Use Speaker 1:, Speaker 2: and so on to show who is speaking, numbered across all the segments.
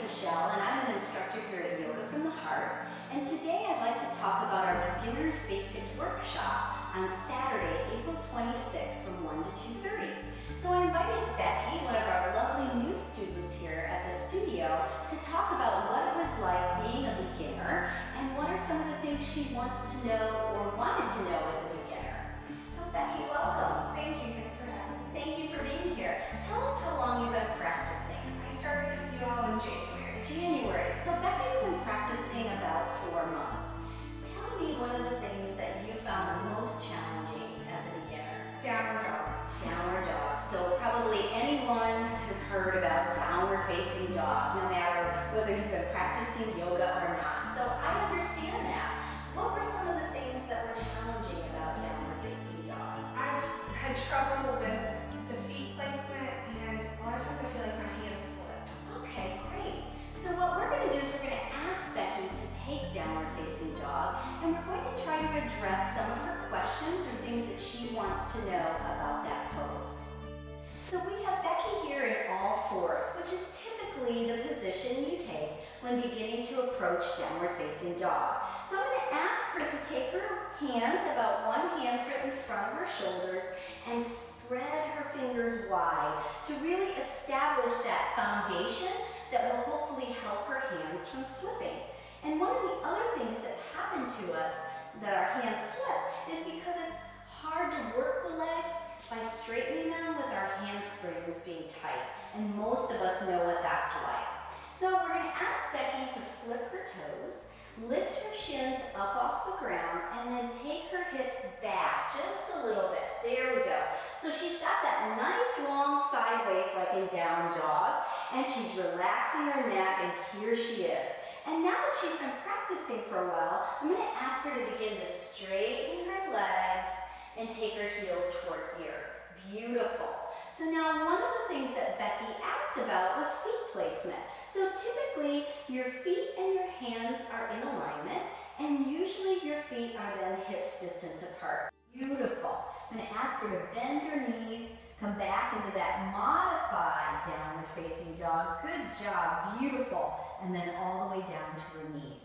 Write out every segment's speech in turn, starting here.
Speaker 1: Michelle, and I'm an instructor here at Yoga from the Heart. And today I'd like to talk about our Beginner's Basics workshop on Saturday, April 26th from 1 to 2:30. So I invited Becky, one of our lovely new students here at the studio, to talk about what it was like being a beginner and what are some of the things she wants to know or wanted to know as a beginner. So Becky, welcome.
Speaker 2: Thank you. Thanks for having me.
Speaker 1: Thank you for being here. Tell us how long you've been practicing.
Speaker 2: I started with you all in January.
Speaker 1: So Becky's been practicing about 4 months. Tell me one of the things that you found the most challenging as a beginner.
Speaker 2: Downward dog.
Speaker 1: Downward dog. So probably anyone has heard about downward facing dog, no matter whether you've been practicing yoga or not. So I understand that. What were some of the things that were challenging about downward facing dog?
Speaker 2: I've had trouble with the feet placement, and a lot of times I feel like my hands slip.
Speaker 1: Okay, great. So what we're going to do is we're going to ask Becky to take downward facing dog, and we're going to try to address some of her questions or things that she wants to know about that pose. So we have Becky here in all fours, which is typically the position you take when beginning to approach downward facing dog. So I'm going to ask her to take her hands, about one handprint in front of her shoulders, and spread her fingers wide to really establish that foundation that will hopefully help her hands from slipping. And one of the other things that happen to us that our hands slip is because it's hard to work the legs by straightening them with our hamstrings being tight. And most of us know what that's like. So we're going to ask Becky to flip her toes, lift her shins up off the ground, and then take her hips back just a little bit. There we go. So she's got that nice long sideways like in down dog, and she's relaxing her neck, and here she is. And now that she's been practicing for a while, I'm going to ask her to begin to straighten her legs and take her heels towards the earth. Beautiful. So now one of the things that Becky asked about was feet placement. So typically your feet and your hands are in alignment, and usually your feet are then hips distance apart. Beautiful. I'm going to ask her to bend her knees, come back into that modified downward facing dog. Good job. Beautiful. And then all the way down to her knees.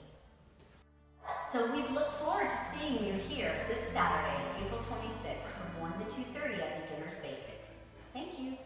Speaker 1: So we look forward to seeing you here this Saturday, April 26th from 1 to 2:30 at Beginner's Basics. Thank you.